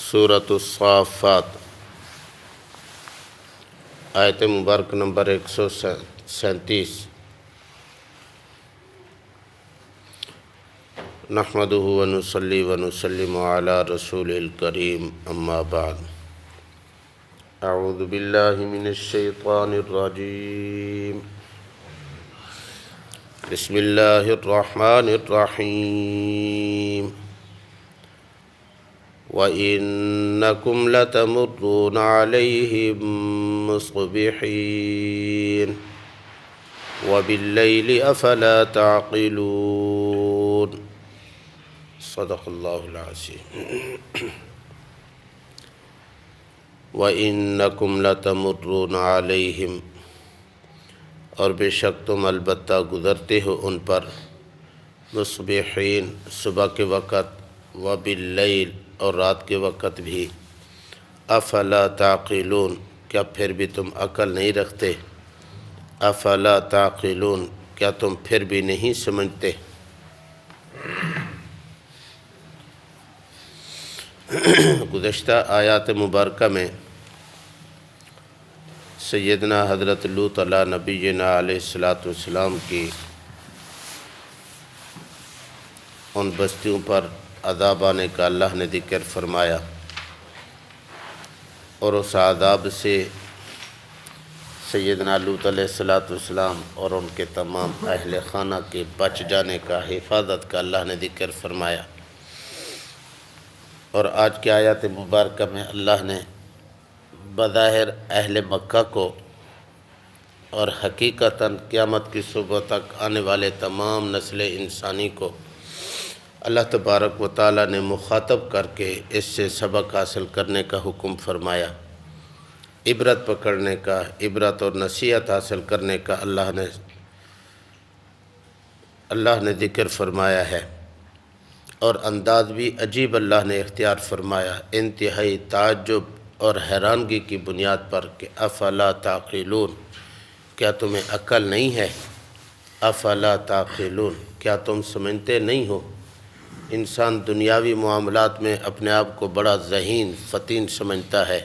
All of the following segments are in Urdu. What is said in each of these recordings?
سورۃ الصافات آیت مبارک نمبر 137۔ نحمدہ ونصلی ونسلم علی رسول الکریم، اما بعد۔ اعوذ باللہ من الشیطان الرجیم، بسم اللہ الرحمن الرحیم۔ وَإِنَّكُمْ لَتَمُرُّونَ عَلَيْهِمْ مُصْبِحِينَ وَبِاللَّيْلِ أَفَلَا تَعْقِلُونَ۔ صدق اللہ العظیم۔ وَإِنَّكُمْ لَتَمُرُّونَ عَلَيْهِمْ، اور بے شک تم البتہ گزرتے ہو ان پر، مصبحین صبح کے وقت، وباللیل اور رات کے وقت بھی، افلا تعقلون کیا پھر بھی تم عقل نہیں رکھتے؟ افلا تعقلون کیا تم پھر بھی نہیں سمجھتے؟ گزشتہ آیات مبارکہ میں سیدنا حضرت لوط علیہ نبینا علیہ السلام کی ان بستیوں پر عذاب آنے کا اللہ نے ذکر فرمایا، اور اس عذاب سے سیدنا لوط علیہ السلام اور ان کے تمام اہل خانہ کے بچ جانے کا، حفاظت کا اللہ نے ذکر فرمایا۔ اور آج کی آیات مبارکہ میں اللہ نے بظاہر اہل مکہ کو اور حقیقتاً قیامت کی صبح تک آنے والے تمام نسل انسانی کو اللہ تبارک و تعالیٰ نے مخاطب کر کے اس سے سبق حاصل کرنے کا حکم فرمایا، عبرت پکڑنے کا، عبرت اور نصیحت حاصل کرنے کا اللہ نے ذکر فرمایا ہے۔ اور انداز بھی عجیب اللہ نے اختیار فرمایا، انتہائی تعجب اور حیرانگی کی بنیاد پر کہ افلا تعقلون کیا تمہیں عقل نہیں ہے؟ افلا تعقلون کیا تم سمجھتے نہیں ہو؟ انسان دنیاوی معاملات میں اپنے آپ کو بڑا ذہین فطین سمجھتا ہے،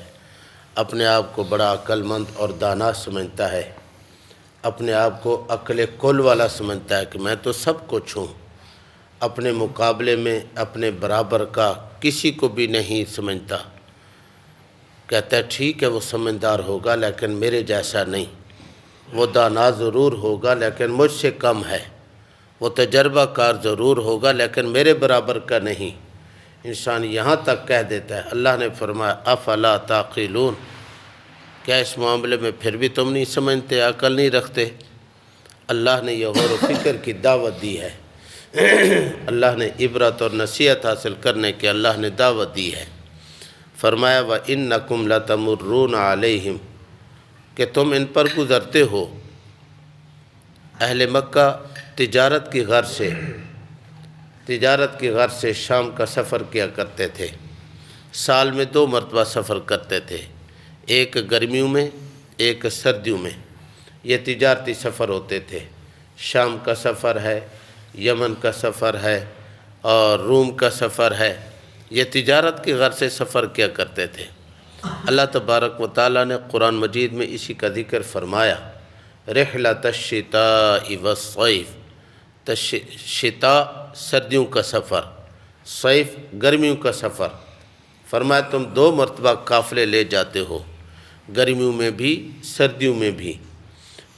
اپنے آپ کو بڑا عقل مند اور دانا سمجھتا ہے، اپنے آپ کو عقل کل والا سمجھتا ہے کہ میں تو سب کچھ ہوں، اپنے مقابلے میں اپنے برابر کا کسی کو بھی نہیں سمجھتا، کہتا ہے ٹھیک ہے وہ سمجھدار ہوگا لیکن میرے جیسا نہیں، وہ دانا ضرور ہوگا لیکن مجھ سے کم ہے، وہ تجربہ کار ضرور ہوگا لیکن میرے برابر کا نہیں۔ انسان یہاں تک کہہ دیتا ہے۔ اللہ نے فرمایا افلا تعقلون کیا اس معاملے میں پھر بھی تم نہیں سمجھتے، عقل نہیں رکھتے؟ اللہ نے یہ غور و فکر کی دعوت دی ہے، اللہ نے عبرت اور نصیحت حاصل کرنے کے اللہ نے دعوت دی ہے۔ فرمایا وَإِنَّكُمْ لَتَمُرُّونَ عَلَيْهِمْ کہ تم ان پر گزرتے ہو۔ اہل مکہ تجارت کی غرض سے شام کا سفر کیا کرتے تھے، سال میں 2 مرتبہ سفر کرتے تھے، ایک گرمیوں میں ایک سردیوں میں، یہ تجارتی سفر ہوتے تھے۔ شام کا سفر ہے، یمن کا سفر ہے اور روم کا سفر ہے، یہ تجارت کی غرض سے سفر کیا کرتے تھے۔ اللہ تبارک و تعالیٰ نے قرآن مجید میں اسی کا ذکر فرمایا، رحلۃ الشتاء والصیف، شتاء سردیوں کا سفر، صیف گرمیوں کا سفر۔ فرمایا تم 2 مرتبہ قافلے لے جاتے ہو، گرمیوں میں بھی سردیوں میں بھی،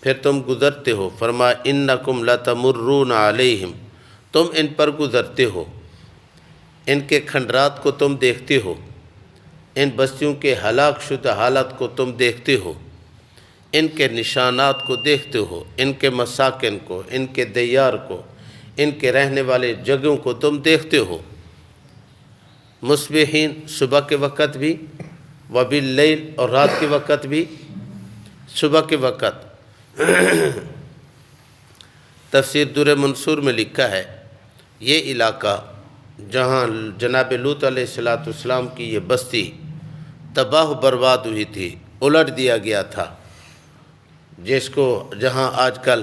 پھر تم گزرتے ہو۔ فرمایا انکم لتمرون علیہم تم ان پر گزرتے ہو، ان کے کھنڈرات کو تم دیکھتے ہو، ان بستیوں کے ہلاک شدہ حالت کو تم دیکھتے ہو، ان کے نشانات کو دیکھتے ہو، ان کے مساکن کو، ان کے دیار کو، ان کے رہنے والے جگہوں کو تم دیکھتے ہو، مصبحین صبح کے وقت بھی، وباللیل اور رات کے وقت بھی۔ صبح کے وقت تفسیر در منصور میں لکھا ہے یہ علاقہ جہاں جناب لوط علیہ السلام کی یہ بستی تباہ و برباد ہوئی تھی، الٹ دیا گیا تھا، جہاں آج کل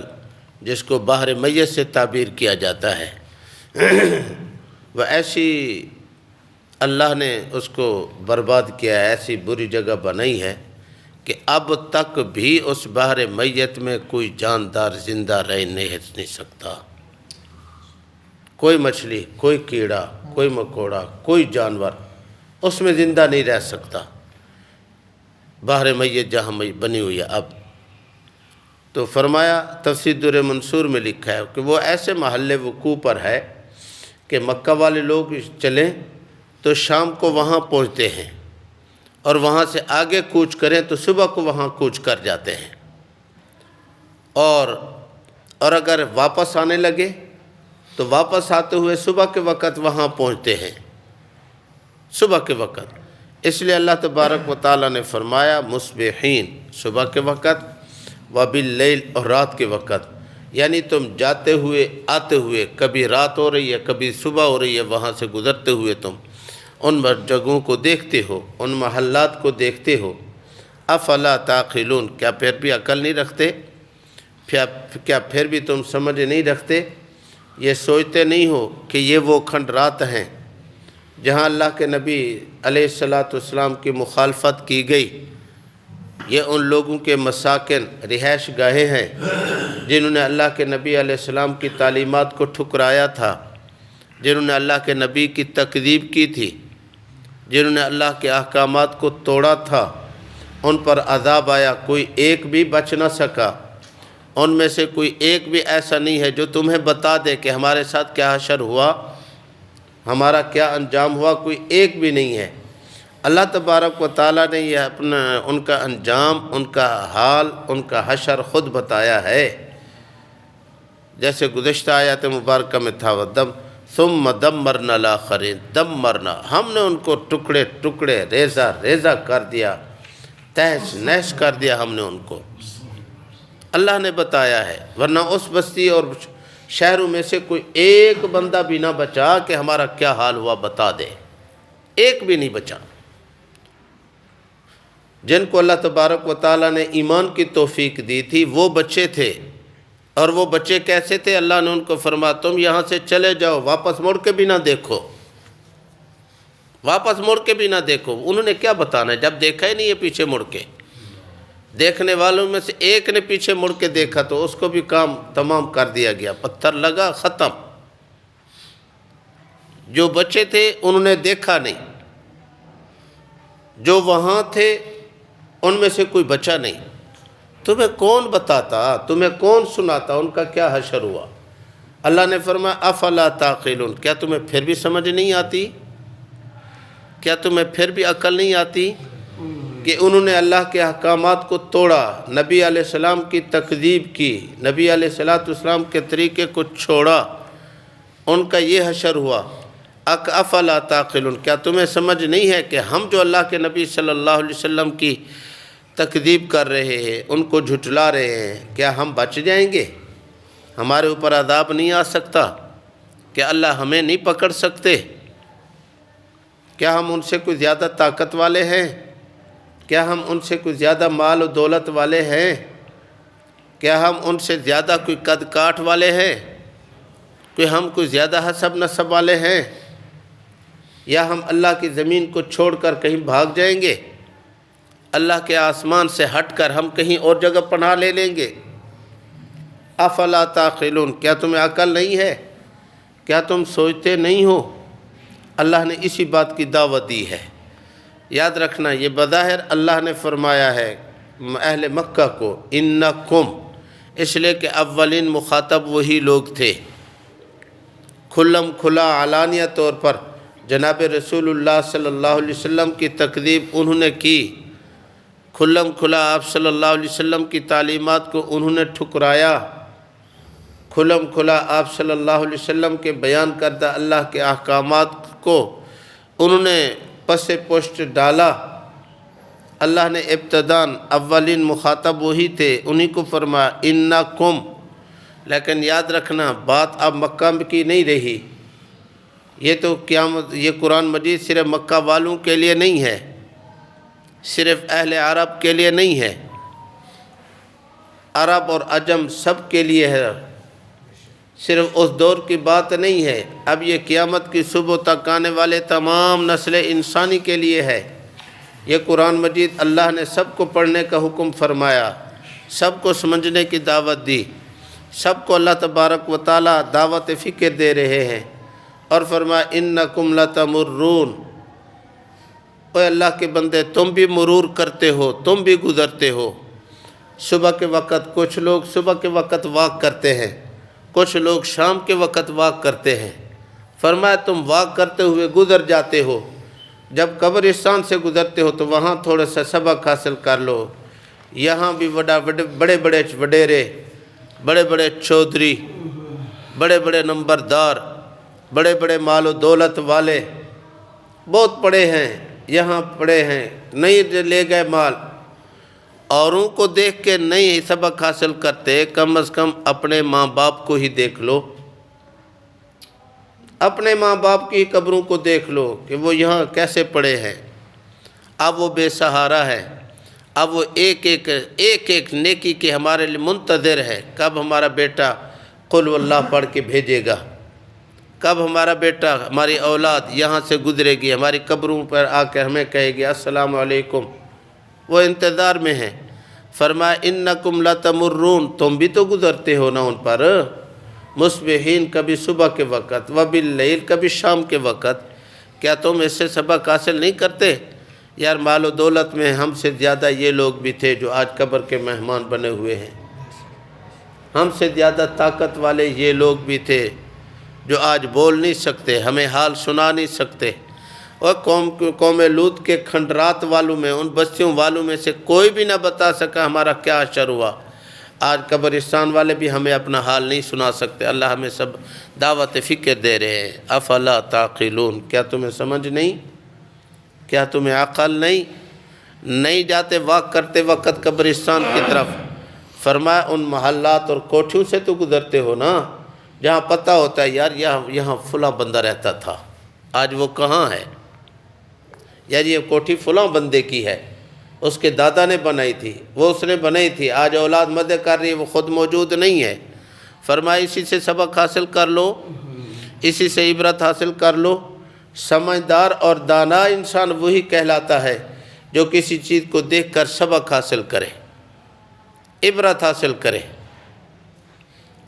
جس کو بحر میت سے تعبیر کیا جاتا ہے، وہ ایسی اللہ نے اس کو برباد کیا، ایسی بری جگہ بنائی ہے کہ اب تک بھی اس بحر میت میں کوئی جاندار زندہ رہ نہیں سکتا۔ کوئی مچھلی، کوئی کیڑا، کوئی مکوڑا، کوئی جانور اس میں زندہ نہیں رہ سکتا، بحر میت جہاں بنی ہوئی ہے اب۔ تو فرمایا تفسیر در منصور میں لکھا ہے کہ وہ ایسے محل وقوع پر ہے کہ مکہ والے لوگ چلیں تو شام کو وہاں پہنچتے ہیں، اور وہاں سے آگے کوچ کریں تو صبح کو وہاں کوچ کر جاتے ہیں، اور اگر واپس آنے لگے تو واپس آتے ہوئے صبح کے وقت وہاں پہنچتے ہیں، صبح کے وقت۔ اس لیے اللہ تبارک و تعالیٰ نے فرمایا مصبحین، صبح کے وقت، وباللیل، اور رات کے وقت، یعنی تم جاتے ہوئے آتے ہوئے، کبھی رات ہو رہی ہے کبھی صبح ہو رہی ہے، وہاں سے گزرتے ہوئے تم ان جگہوں کو دیکھتے ہو، ان محلات کو دیکھتے ہو۔ افلا تعقلون، کیا پھر بھی عقل نہیں رکھتے؟ کیا پھر بھی تم سمجھ نہیں رکھتے؟ یہ سوچتے نہیں ہو کہ یہ وہ کھنڈ رات ہیں جہاں اللہ کے نبی علیہ السلام کی مخالفت کی گئی؟ یہ ان لوگوں کے مساکن، رہائش گاہیں ہیں جنہوں نے اللہ کے نبی علیہ السلام کی تعلیمات کو ٹھکرایا تھا، جنہوں نے اللہ کے نبی کی تکذیب کی تھی، جنہوں نے اللہ کے احکامات کو توڑا تھا، ان پر عذاب آیا، کوئی ایک بھی بچ نہ سکا۔ ان میں سے کوئی ایک بھی ایسا نہیں ہے جو تمہیں بتا دے کہ ہمارے ساتھ کیا حشر ہوا، ہمارا کیا انجام ہوا، کوئی ایک بھی نہیں ہے۔ اللہ تبارک و تعالیٰ نے یہ ان کا انجام، ان کا حال، ان کا حشر خود بتایا ہے، جیسے گزشتہ آیات مبارکہ میں تھا ثم دمرنا الاخرین، دمرنا، ہم نے ان کو ٹکڑے ٹکڑے، ریزہ ریزہ کر دیا، تہس نہس کر دیا ہم نے ان کو۔ اللہ نے بتایا ہے، ورنہ اس بستی اور شہروں میں سے کوئی ایک بندہ بھی نہ بچا کہ ہمارا کیا حال ہوا بتا دے، ایک بھی نہیں بچا۔ جن کو اللہ تبارک و تعالیٰ نے ایمان کی توفیق دی تھی وہ بچے تھے، اور وہ بچے کیسے تھے؟ اللہ نے ان کو فرمایا تم یہاں سے چلے جاؤ، واپس مڑ کے بھی نہ دیکھو، واپس مڑ کے بھی نہ دیکھو۔ انہوں نے کیا بتانا ہے جب دیکھا ہی نہیں ہے پیچھے مڑ کے؟ دیکھنے والوں میں سے ایک نے پیچھے مڑ کے دیکھا تو اس کو بھی کام تمام کر دیا گیا، پتھر لگا، ختم۔ جو بچے تھے انہوں نے دیکھا نہیں، جو وہاں تھے ان میں سے کوئی بچا نہیں۔ تمہیں کون بتاتا، تمہیں کون سناتا ان کا کیا حشر ہوا؟ اللہ نے فرمایا افلا تعقلون، کیا تمہیں پھر بھی سمجھ نہیں آتی؟ کیا تمہیں پھر بھی عقل نہیں آتی کہ انہوں نے اللہ کے احکامات کو توڑا، نبی علیہ السلام کی تکذیب کی، نبی علیہ السلام کے طریقے کو چھوڑا، ان کا یہ حشر ہوا۔ افلا تعقلون، کیا تمہیں سمجھ نہیں ہے کہ ہم جو اللہ کے نبی صلی اللہ علیہ وسلم کی تکذیب کر رہے ہیں، ان کو جھٹلا رہے ہیں، کیا ہم بچ جائیں گے؟ ہمارے اوپر عذاب نہیں آ سکتا؟ کیا اللہ ہمیں نہیں پکڑ سکتے؟ کیا ہم ان سے کوئی زیادہ طاقت والے ہیں؟ کیا ہم ان سے کوئی زیادہ مال و دولت والے ہیں؟ کیا ہم ان سے زیادہ کوئی قد کاٹ والے ہیں؟ کوئی ہم کوئی زیادہ حسب نسب والے ہیں؟ یا ہم اللہ کی زمین کو چھوڑ کر کہیں بھاگ جائیں گے؟ اللہ کے آسمان سے ہٹ کر ہم کہیں اور جگہ پناہ لے لیں گے؟ افلا تعقلون، کیا تمہیں عقل نہیں ہے؟ کیا تم سوچتے نہیں ہو؟ اللہ نے اسی بات کی دعوت دی ہے۔ یاد رکھنا، یہ بظاہر اللہ نے فرمایا ہے اہل مکہ کو انکم، اس لیے کہ اولین مخاطب وہی لوگ تھے۔ کھلم کھلا علانیہ طور پر جناب رسول اللہ صلی اللہ علیہ وسلم کی تکذیب انہوں نے کی، کھلم کھلا آپ صلی اللہ علیہ وسلم کی تعلیمات کو انہوں نے ٹھکرایا، کھلم کھلا آپ صلی اللہ علیہ وسلم کے بیان کردہ اللہ کے احکامات کو انہوں نے پس پشت ڈالا۔ اللہ نے ابتداً اولین مخاطب وہی تھے، انہی کو فرمایا انکم، لیکن یاد رکھنا بات اب مکہ کی نہیں رہی، یہ تو قیامت، یہ قرآن مجید صرف مکہ والوں کے لیے نہیں ہے، صرف اہل عرب کے لیے نہیں ہے، عرب اور عجم سب کے لیے ہے، صرف اس دور کی بات نہیں ہے، اب یہ قیامت کی صبح تک آنے والے تمام نسل انسانی کے لیے ہے۔ یہ قرآن مجید اللہ نے سب کو پڑھنے کا حکم فرمایا، سب کو سمجھنے کی دعوت دی، سب کو اللہ تبارک و تعالی دعوت فکر دے رہے ہیں، اور فرمایا انکم لتمرون، اے اللہ کے بندے تم بھی مرور کرتے ہو، تم بھی گزرتے ہو۔ صبح کے وقت کچھ لوگ صبح کے وقت واک کرتے ہیں، کچھ لوگ شام کے وقت واک کرتے ہیں۔ فرمایا تم واک کرتے ہوئے گزر جاتے ہو، جب قبرستان سے گزرتے ہو تو وہاں تھوڑا سا سبق حاصل کر لو۔ یہاں بھی بڑے بڑے وڈیرے، بڑے بڑے چودھری، بڑے بڑے نمبردار، بڑے بڑے مال و دولت والے بہت پڑے ہیں، یہاں پڑے ہیں، نہیں لے گئے مال، اوروں کو دیکھ کے نہیں سبق حاصل کرتے، کم از کم اپنے ماں باپ کو ہی دیکھ لو، اپنے ماں باپ کی قبروں کو دیکھ لو کہ وہ یہاں کیسے پڑے ہیں۔ اب وہ بے سہارا ہے، اب وہ ایک ایک نیکی کے ہمارے لیے منتظر ہے، کب ہمارا بیٹا قل واللہ پڑھ کے بھیجے گا، کب ہمارا بیٹا، ہماری اولاد یہاں سے گزرے گی، ہماری قبروں پر آ کے ہمیں کہے گی السلام علیکم، وہ انتظار میں ہیں۔ فرمایا انکم لتمرون، تم بھی تو گزرتے ہو نا ان پر، مصبحین کبھی صبح کے وقت، وباللیل کبھی شام کے وقت، کیا تم اس سے سبق حاصل نہیں کرتے؟ یار مال و دولت میں ہم سے زیادہ یہ لوگ بھی تھے جو آج قبر کے مہمان بنے ہوئے ہیں، ہم سے زیادہ طاقت والے یہ لوگ بھی تھے جو آج بول نہیں سکتے، ہمیں حال سنا نہیں سکتے۔ اور قوم لوط کے کھنڈرات والوں میں، ان بستیوں والوں میں سے کوئی بھی نہ بتا سکا ہمارا کیا اشر ہوا۔ آج قبرستان والے بھی ہمیں اپنا حال نہیں سنا سکتے۔ اللہ ہمیں سب دعوت فکر دے رہے ہیں۔ افلا تعقلون، کیا تمہیں سمجھ نہیں؟ کیا تمہیں عقل نہیں جاتے واک کرتے وقت قبرستان کی طرف؟ فرمایا ان محلات اور کوٹھیوں سے تو گزرتے ہو نا، جہاں پتہ ہوتا ہے یار یہاں فلاں بندہ رہتا تھا، آج وہ کہاں ہے؟ یار یہ کوٹھی فلاں بندے کی ہے، اس کے دادا نے بنائی تھی، وہ اس نے بنائی تھی، آج اولاد مدد کر رہی ہے، وہ خود موجود نہیں ہے۔ فرمایا اسی سے سبق حاصل کر لو، اسی سے عبرت حاصل کر لو۔ سمجھدار اور دانا انسان وہی کہلاتا ہے جو کسی چیز کو دیکھ کر سبق حاصل کرے، عبرت حاصل کرے۔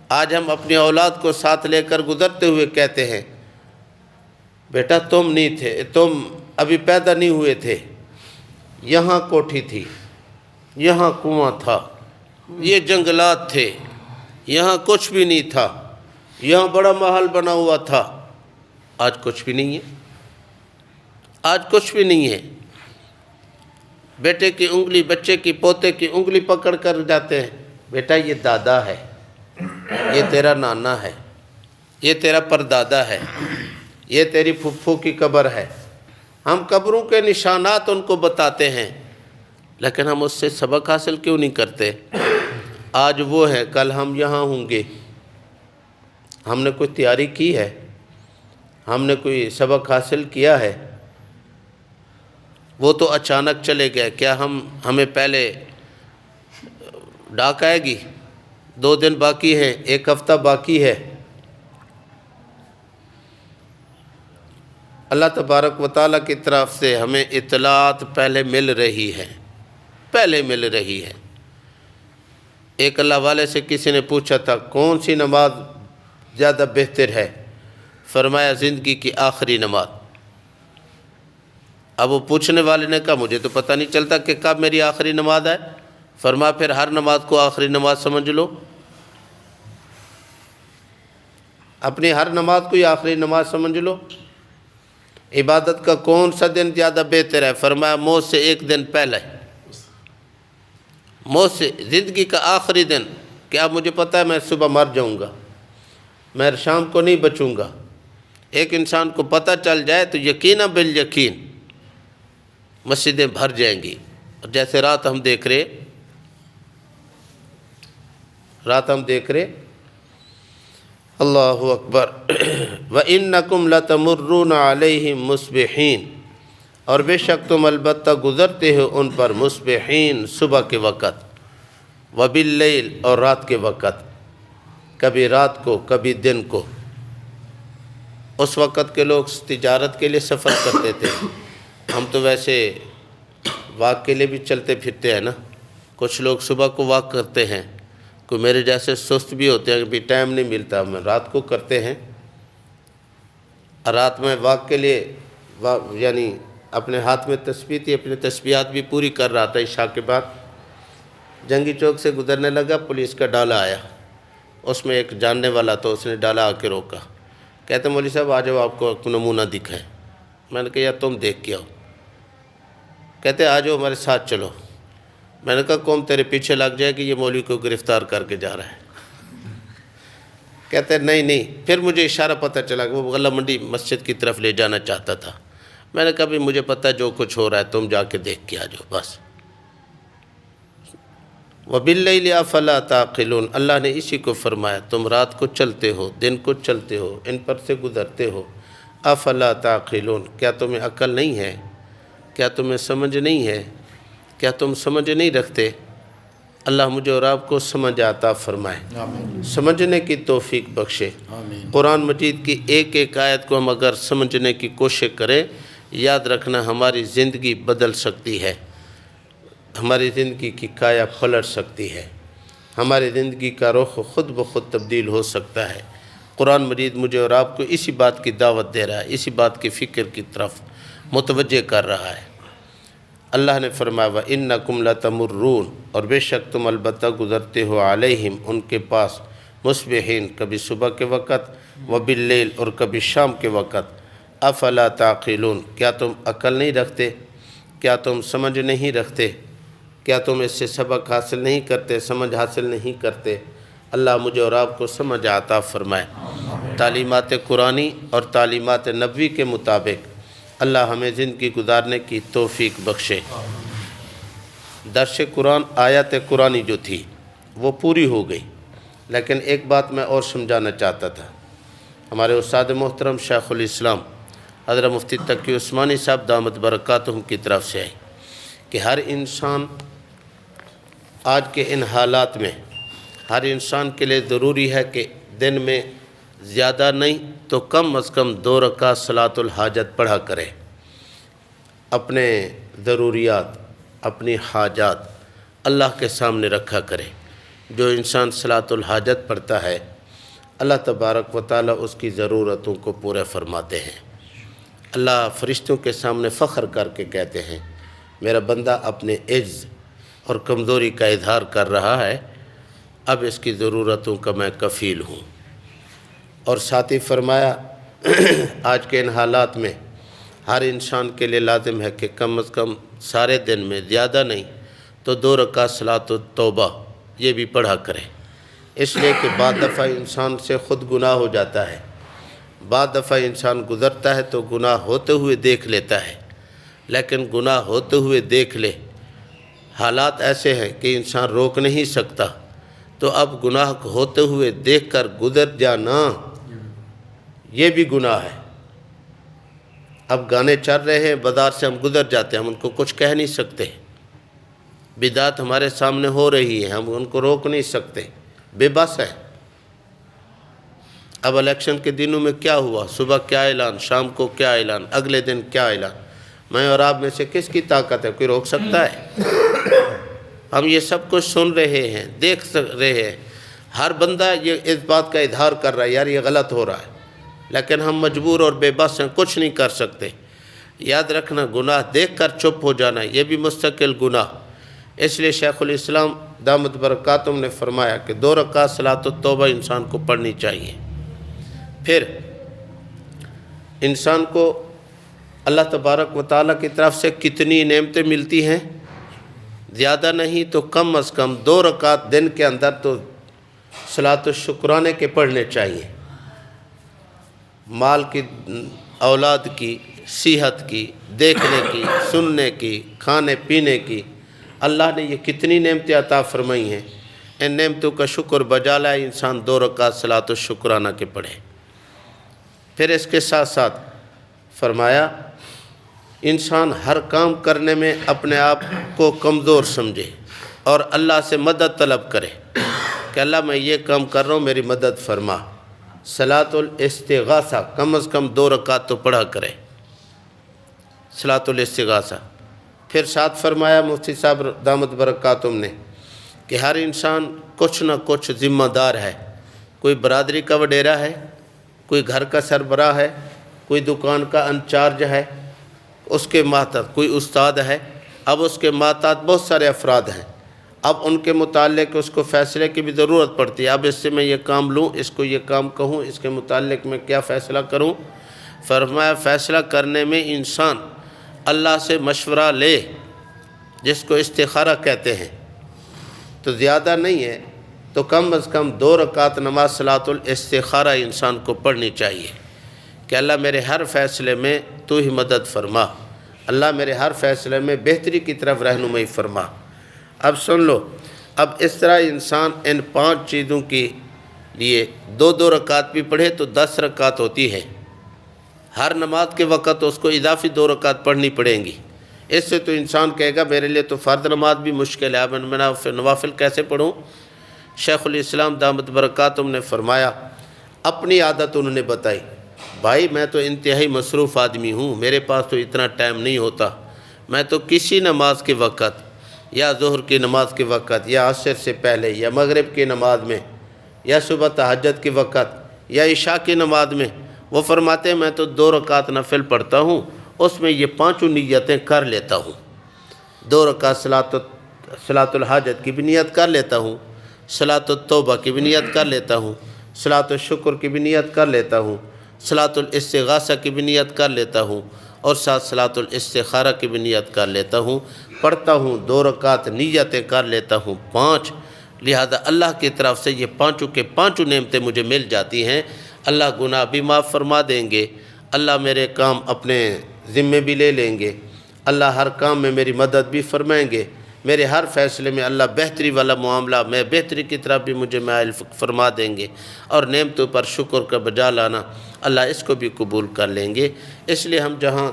آج ہم اپنی اولاد کو ساتھ لے کر گزرتے ہوئے کہتے ہیں بیٹا تم نہیں تھے، تم ابھی پیدا نہیں ہوئے تھے، یہاں کوٹھی تھی، یہاں کنواں تھا، یہ جنگلات تھے، یہاں کچھ بھی نہیں تھا، یہاں بڑا محل بنا ہوا تھا۔ آج کچھ بھی نہیں ہے، آج کچھ بھی نہیں ہے۔ بیٹے کی انگلی، بچے کی، پوتے کی انگلی پکڑ کر جاتے ہیں، بیٹا یہ دادا ہے، یہ تیرا نانا ہے، یہ تیرا پردادا ہے، یہ تیری پھپھو کی قبر ہے۔ ہم قبروں کے نشانات ان کو بتاتے ہیں، لیکن ہم اس سے سبق حاصل کیوں نہیں کرتے؟ آج وہ ہے، کل ہم یہاں ہوں گے۔ ہم نے کوئی تیاری کی ہے؟ ہم نے کوئی سبق حاصل کیا ہے؟ وہ تو اچانک چلے گئے، کیا ہمیں پہلے ڈاک آئے گی؟ 2 دن باقی ہیں، 1 ہفتہ باقی ہے۔ اللہ تبارک و تعالیٰ کی طرف سے ہمیں اطلاعات پہلے مل رہی ہے، ایک اللہ والے سے کسی نے پوچھا تھا کون سی نماز زیادہ بہتر ہے؟ فرمایا زندگی کی آخری نماز۔ اب وہ پوچھنے والے نے کہا مجھے تو پتہ نہیں چلتا کہ کب میری آخری نماز ہے۔ فرمایا پھر ہر نماز کو آخری نماز سمجھ لو، اپنی ہر نماز کو ہی آخری نماز سمجھ لو۔ عبادت کا کون سا دن زیادہ بہتر ہے؟ فرمایا موت سے 1 دن پہلے، موت سے زندگی کا آخری دن، کہ اب مجھے پتہ ہے میں صبح مر جاؤں گا، میں شام کو نہیں بچوں گا۔ ایک انسان کو پتہ چل جائے تو یقیناً بالیقین مسجدیں بھر جائیں گی۔ اور جیسے رات ہم دیکھ رہے اللہ اکبر وَإِنَّكُمْ لَتَمُرُّونَ عَلَيْهِمْ مُصْبِحِينَ، اور بے شک تم البتہ گزرتے ہو ان پر مصبحین، صبح کے وقت، وَبِاللَّيْلِ، اور رات کے وقت۔ کبھی رات کو کبھی دن کو۔ اس وقت کے لوگ تجارت کے لیے سفر کرتے تھے، ہم تو ویسے واک کے لیے بھی چلتے پھرتے ہیں نا۔ کچھ لوگ صبح کو واک کرتے ہیں، کوئی میرے جیسے سست بھی ہوتے ہیں کہ بھی ٹائم نہیں ملتا، ہمیں رات کو کرتے ہیں۔ رات میں واک کے لیے یعنی اپنے ہاتھ میں تسبیح تھی، اپنی تسبیحات بھی پوری کر رہا تھا۔ عشاء کے بعد جنگی چوک سے گزرنے لگا، پولیس کا ڈالا آیا، اس میں ایک جاننے والا تو اس نے ڈالا آ کے روکا، کہتے مولوی صاحب آ جاؤ، آپ کو ایک نمونہ دکھائیں۔ میں نے کہا یار تم دیکھ کے آؤ۔ کہتے آ جاؤ ہمارے ساتھ چلو۔ میں نے کہا قوم تیرے پیچھے لگ جائے کہ یہ مولوی کو گرفتار کر کے جا رہا ہے۔ کہتے نہیں، پھر مجھے اشارہ پتہ چلا کہ وہ غلہ منڈی مسجد کی طرف لے جانا چاہتا تھا۔ میں نے کہا بھی مجھے پتہ جو کچھ ہو رہا ہے، تم جا کے دیکھ کے آ جاؤ بس۔ وَبِاللَّيْلِ أَفَلَا تَعْقِلُونَ، اللہ نے اسی کو فرمایا، تم رات کو چلتے ہو، دن کو چلتے ہو، ان پر سے گزرتے ہو۔ أَفَلَا تَعْقِلُونَ، کیا تمہیں عقل نہیں ہے؟ کیا تمہیں سمجھ نہیں ہے؟ کیا تم سمجھ نہیں رکھتے؟ اللہ مجھے اور آپ کو سمجھ عطا فرمائے، سمجھنے کی توفیق بخشے۔ قرآن مجید کی ایک ایک آیت کو ہم اگر سمجھنے کی کوشش کریں، یاد رکھنا ہماری زندگی بدل سکتی ہے، ہماری زندگی کی کایا پلٹ سکتی ہے، ہماری زندگی کا رخ خود بخود تبدیل ہو سکتا ہے۔ قرآن مجید مجھے اور آپ کو اسی بات کی دعوت دے رہا ہے، اسی بات کی فکر کی طرف متوجہ کر رہا ہے۔ اللہ نے فرمایا وَإِنَّكُمْ لَتَمُرُّونَ، اور بے شک تم البتہ گزرتے ہو علیہم ان کے پاس، مصبحین کبھی صبح کے وقت، وباللیل اور کبھی شام کے وقت۔ افلا تعقلون، کیا تم عقل نہیں رکھتے؟ کیا تم سمجھ نہیں رکھتے؟ کیا تم اس سے سبق حاصل نہیں کرتے، سمجھ حاصل نہیں کرتے؟ اللہ مجھے اور آپ کو سمجھ عطا فرمائے۔ تعلیمات قرآنی اور تعلیمات نبوی کے مطابق اللہ ہمیں زندگی گزارنے کی توفیق بخشے۔ درس قرآن آیات قرآنی جو تھی وہ پوری ہو گئی، لیکن ایک بات میں اور سمجھانا چاہتا تھا۔ ہمارے استاد محترم شیخ الاسلام حضرت مفتی تقی عثمانی صاحب دامت برکاتہم کی طرف سے آئی کہ ہر انسان آج کے ان حالات میں ہر انسان کے لیے ضروری ہے کہ دن میں زیادہ نہیں تو کم از کم 2 رکعت صلاۃ الحاجت پڑھا کرے، اپنے ضروریات، اپنی حاجات اللہ کے سامنے رکھا کرے۔ جو انسان صلاۃ الحاجت پڑھتا ہے، اللہ تبارک و تعالیٰ اس کی ضرورتوں کو پورا فرماتے ہیں۔ اللہ فرشتوں کے سامنے فخر کر کے کہتے ہیں میرا بندہ اپنے عجز اور کمزوری کا اظہار کر رہا ہے، اب اس کی ضرورتوں کا میں کفیل ہوں۔ اور ساتھ ہی فرمایا آج کے ان حالات میں ہر انسان کے لیے لازم ہے کہ کم از کم سارے دن میں زیادہ نہیں تو 2 رکعت صلاۃ التوبہ یہ بھی پڑھا کرے، اس لیے کہ بعض دفعہ انسان سے خود گناہ ہو جاتا ہے، بعض دفعہ انسان گزرتا ہے تو گناہ ہوتے ہوئے دیکھ لیتا ہے، لیکن گناہ ہوتے ہوئے دیکھ لے، حالات ایسے ہیں کہ انسان روک نہیں سکتا، تو اب گناہ ہوتے ہوئے دیکھ کر گزر جانا یہ بھی گناہ ہے۔ اب گانے چل رہے ہیں، بازار سے ہم گزر جاتے ہیں، ہم ان کو کچھ کہہ نہیں سکتے، بدعت ہمارے سامنے ہو رہی ہے، ہم ان کو روک نہیں سکتے، بے بس ہے۔ اب الیکشن کے دنوں میں کیا ہوا، صبح کیا اعلان، شام کو کیا اعلان، اگلے دن کیا اعلان، میں اور آپ میں سے کس کی طاقت ہے، کوئی روک سکتا ہے؟ ہم یہ سب کچھ سن رہے ہیں، دیکھ رہے ہیں، ہر بندہ یہ اس بات کا اظہار کر رہا ہے یار یہ غلط ہو رہا ہے، لیکن ہم مجبور اور بے بس ہیں، کچھ نہیں کر سکتے۔ یاد رکھنا گناہ دیکھ کر چپ ہو جانا یہ بھی مستقل گناہ، اس لیے شیخ الاسلام دامت برکاتہم نے فرمایا کہ 2 رکعت صلاۃ التوبہ انسان کو پڑھنی چاہیے۔ پھر انسان کو اللہ تبارک و تعالیٰ کی طرف سے کتنی نعمتیں ملتی ہیں، زیادہ نہیں تو کم از کم 2 رکعت دن کے اندر تو صلاۃ الشکرانے کے پڑھنے چاہیے۔ مال کی، اولاد کی، صحت کی، دیکھنے کی، سننے کی، کھانے پینے کی، اللہ نے یہ کتنی نعمتیں عطا فرمائی ہیں، ان نعمتوں کا شکر بجا لائے انسان 2 رکعت صلاۃ الشکرانہ کے پڑھے۔ پھر اس کے ساتھ ساتھ فرمایا انسان ہر کام کرنے میں اپنے آپ کو کمزور سمجھے اور اللہ سے مدد طلب کرے کہ اللہ میں یہ کام کر رہا ہوں، میری مدد فرما۔ صلاۃ الاستغاثہ کم از کم 2 رکعت تو پڑھا کرے، صلاۃ الاستغاثہ۔ پھر ساتھ فرمایا مفتی صاحب دامت برکاتہم نے کہ ہر انسان کچھ نہ کچھ ذمہ دار ہے، کوئی برادری کا وڈیرا ہے، کوئی گھر کا سربراہ ہے، کوئی دکان کا انچارج ہے، اس کے ماتحت کوئی استاد ہے۔ اب اس کے ماتحت بہت سارے افراد ہیں، اب ان کے متعلق اس کو فیصلے کی بھی ضرورت پڑتی ہے۔ اب اس سے میں یہ کام لوں، اس کو یہ کام کہوں، اس کے متعلق میں کیا فیصلہ کروں؟ فرمایا فیصلہ کرنے میں انسان اللہ سے مشورہ لے، جس کو استخارہ کہتے ہیں، تو زیادہ نہیں ہے تو کم از کم 2 رکعت نماز صلاۃ الاستخارہ انسان کو پڑھنی چاہیے کہ اللہ میرے ہر فیصلے میں تو ہی مدد فرما، اللہ میرے ہر فیصلے میں بہتری کی طرف رہنمائی فرما۔ اب سن لو، اب اس طرح انسان ان 5 چیزوں کے لیے 2 رکعت بھی پڑھے تو 10 رکعت ہوتی ہے۔ ہر نماز کے وقت اس کو اضافی 2 رکعت پڑھنی پڑیں گی۔ اس سے تو انسان کہے گا میرے لیے تو فرض نماز بھی مشکل ہے، اب میں نوافل کیسے پڑھوں؟ شیخ الاسلام دامت برکاتہم نے فرمایا، اپنی عادت انہوں نے بتائی، بھائی میں تو انتہائی مصروف آدمی ہوں، میرے پاس تو اتنا ٹائم نہیں ہوتا، میں تو کسی نماز کے وقت، یا ظہر کی نماز کے وقت، یا عصر سے پہلے، یا مغرب کی نماز میں، یا صبح تہجد کے وقت، یا عشاء کی نماز میں، وہ فرماتے ہیں میں تو 2 رکعت نفل پڑھتا ہوں، اس میں یہ 5 نیتیں کر لیتا ہوں۔ 2 رکعت صلاۃ الحاجت کی بھی نیت کر لیتا ہوں، صلاۃ التوبہ کی بھی نیت کر لیتا ہوں، صلاۃ الشکر کی بھی نیت کر لیتا ہوں، صلاۃ الاستغاثہ کی بھی نیت کر لیتا ہوں، اور ساتھ صلاۃ الاستخارہ کی بھی نیت کر لیتا ہوں، پڑھتا ہوں 2 رکعت، نیتیں کر لیتا ہوں 5۔ لہذا اللہ کی طرف سے یہ 5 کے 5 نعمتیں مجھے مل جاتی ہیں۔ اللہ گناہ بھی معاف فرما دیں گے، اللہ میرے کام اپنے ذمے بھی لے لیں گے، اللہ ہر کام میں میری مدد بھی فرمائیں گے، میرے ہر فیصلے میں اللہ بہتری والا معاملہ، میں بہتری کی طرف بھی مجھے مائل فرما دیں گے، اور نعمتوں پر شکر کا بجا لانا اللہ اس کو بھی قبول کر لیں گے۔ اس لیے ہم جہاں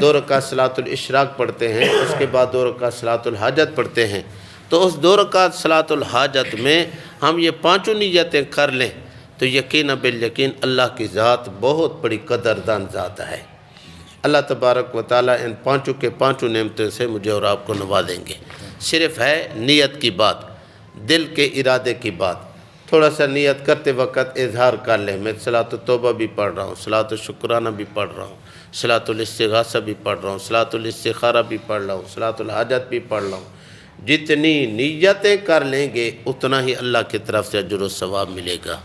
2 رکعت صلاۃ الاشراق پڑھتے ہیں، اس کے بعد 2 رکعت صلاۃ الحاجت پڑھتے ہیں، تو اس 2 رکعت صلاۃ الحاجت میں ہم یہ 5 نیتیں کر لیں تو یقینا بالیقین اللہ کی ذات بہت بڑی قدردان ذات ہے۔ اللہ تبارک و تعالیٰ ان 5 کے 5 نعمتوں سے مجھے اور آپ کو نوازیں گے۔ صرف ہے نیت کی بات، دل کے ارادے کی بات، تھوڑا سا نیت کرتے وقت اظہار کر لیں، میں صلاۃ التوبہ بھی پڑھ رہا ہوں، صلاۃ الشکرانہ بھی پڑھ رہا ہوں، صلاۃ الاستغاثہ بھی پڑھ رہا ہوں، صلاۃ الاستخارہ بھی پڑھ رہا ہوں، صلاۃ الحاجت بھی پڑھ رہا ہوں۔ جتنی نیتیں کر لیں گے اتنا ہی اللہ کی طرف سے اجر و ثواب ملے گا۔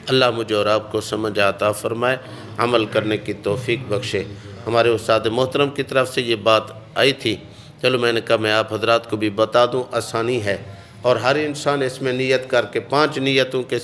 اللہ مجھے اور آپ کو سمجھ عطا فرمائے، عمل کرنے کی توفیق بخشے۔ ہمارے استاد محترم کی طرف سے یہ بات آئی تھی، چلو میں نے کہا میں آپ حضرات کو بھی بتا دوں، آسانی ہے، اور ہر انسان اس میں نیت کر کے 5 نیتوں کے